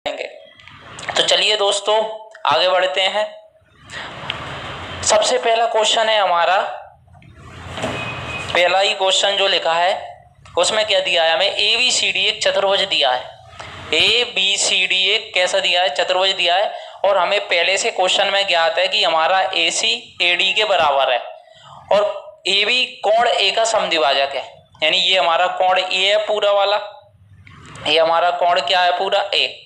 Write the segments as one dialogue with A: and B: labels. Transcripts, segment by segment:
A: करेंगे। तो चलिए दोस्तों आगे बढ़ते हैं। सबसे पहला क्वेश्चन है हमारा, पहला ही क्वेश्चन जो लिखा है उसमें क्या दिया है हमें, ए बी सी डी एक चतुर्भुज दिया है। ए बी सी डी एक कैसा दिया है, चतुर्भुज दिया है। और हमें पहले से क्वेश्चन में ज्ञात है कि हमारा ए सी ए डी के बराबर है और ए बी कोण ए का समद्विभाजक है। यानी ये हमारा कोण ए है पूरा वाला, ये हमारा कोण क्या है पूरा ए।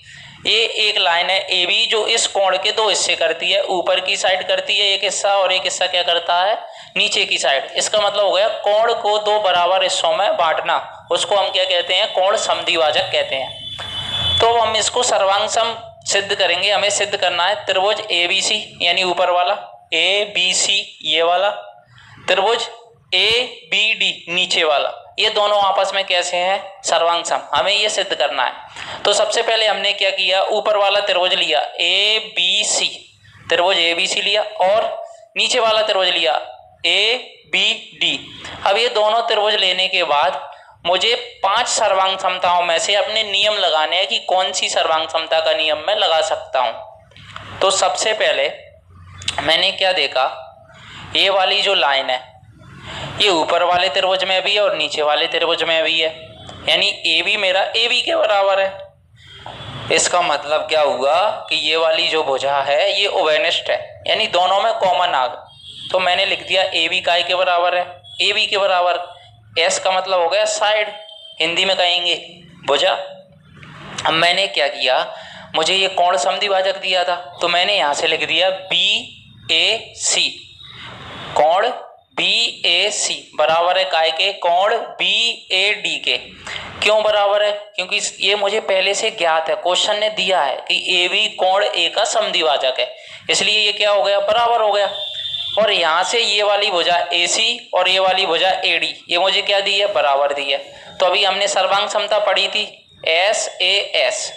A: ये एक लाइन है ए बी जो इस कोण के दो हिस्से करती है, ऊपर की साइड करती है एक हिस्सा और एक हिस्सा क्या करता है नीचे की साइड। इसका मतलब हो गया कोण को दो बराबर हिस्सों में बांटना, उसको हम क्या कहते हैं, कोण समद्विभाजक कहते हैं। तो हम इसको सर्वांग सम सिद्ध करेंगे। हमें सिद्ध करना है त्रिभुज ए बी सी, यानी ऊपर वाला ए बी सी ये वाला, त्रिभुज ए बी डी नीचे वाला, ये दोनों आपस में कैसे हैं, सर्वांग सम। हमें ये सिद्ध करना है। तो सबसे पहले हमने क्या किया, ऊपर वाला त्रिभुज लिया ए बी सी, त्रिभुज ए बी सी लिया और नीचे वाला त्रिभुज लिया ए बी डी। अब ये दोनों त्रिभुज लेने के बाद मुझे 5 सर्वांग समताओं में से अपने नियम लगाने हैं कि कौन सी सर्वांग समता का नियम मैं लगा सकता हूं। तो सबसे पहले मैंने क्या देखा, ये वाली जो लाइन है ये ऊपर वाले त्रिभुज में भी है और नीचे वाले त्रिभुज में भी है, यानी ए बी मेरा ए बी के बराबर है। इसका मतलब क्या हुआ कि ये वाली जो भुजा है ये उभयनिष्ठ है, यानी दोनों में कॉमन आ गया। तो मैंने लिख दिया ए बी काय के बराबर है, ए बी के बराबर। एस का मतलब हो गया साइड, हिंदी में कहेंगे भुजा। अब मैंने क्या किया, मुझे ये कोण समद्विभाजक दिया था तो मैंने यहां से लिख दिया बी ए सी, कोण बी ए सी बराबर है काय के, कोण बी ए डी के। क्यों बराबर है, क्योंकि ये मुझे पहले से ज्ञात है, क्वेश्चन ने दिया है कि ए बी कोण ए का समद्विभाजक है, इसलिए ये क्या हो गया, बराबर हो गया। और यहां से ये वाली भुजा ए सी और ये वाली भुजा ए डी, ये मुझे क्या दी है, बराबर दी है। तो अभी हमने सर्वांग समता पढ़ी थी एस ए एस,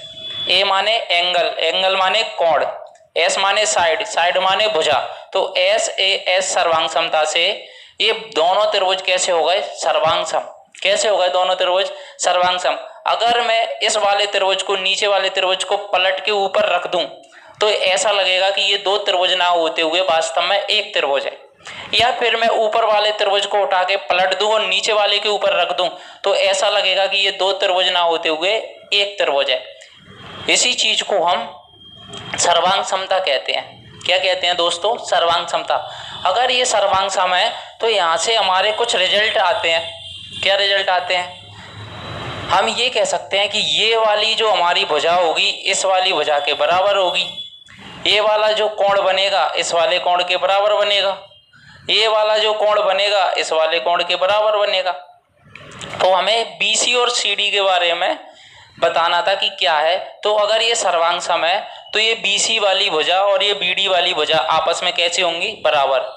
A: ए माने एंगल, एंगल माने कोण, एस माने साइड, साइड माने भुजा। तो एस ए एस सर्वांग समता से ये दोनों त्रिभुज कैसे हो गए, सर्वांग सम। कैसे हो गए दोनों त्रिभुज सर्वांग सम। अगर मैं इस वाले त्रिभुज को नीचे वाले त्रिभुज को पलट के ऊपर रख दूं तो ऐसा लगेगा कि ये दो त्रिभुज ना होते हुए वास्तव में एक त्रिभुज है। या फिर मैं ऊपर वाले त्रिभुज को उठा के पलट दूं और नीचे वाले के ऊपर रख दूं तो ऐसा लगेगा कि ये दो त्रिभुज ना होते हुए एक त्रिभुज है। इसी चीज को हम सर्वांग समता कहते हैं। क्या कहते हैं दोस्तों, सर्वांग समता। अगर ये सर्वांग सम है तो यहाँ से हमारे कुछ रिजल्ट आते हैं। क्या रिजल्ट आते हैं, हम ये कह सकते हैं कि ये वाली जो हमारी भुजा होगी इस वाली भुजा के बराबर होगी, ये वाला जो कोण बनेगा इस वाले कोण के बराबर बनेगा, ये वाला जो कोण बनेगा इस वाले कोण के बराबर बनेगा। तो हमें बी सी और सी डी के बारे में बताना था कि क्या है। तो अगर ये सर्वांग सम है तो ये बी सी वाली भुजा और ये बी डी वाली भुजा आपस में कैसे होंगी, बराबर।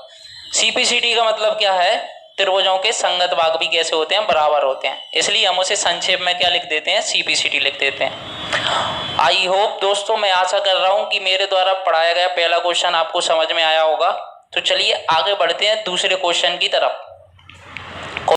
A: सी पी सी डी का मतलब क्या है, त्रिभुजों के संगत भाग भी कैसे होते हैं, बराबर होते हैं। इसलिए हम उसे संक्षेप में क्या लिख देते हैं, सी पी सी डी लिख देते हैं। आई होप दोस्तों, मैं आशा कर रहा हूं कि मेरे द्वारा पढ़ाया गया पहला क्वेश्चन आपको समझ में आया होगा। तो चलिए आगे बढ़ते हैं दूसरे क्वेश्चन की तरफ।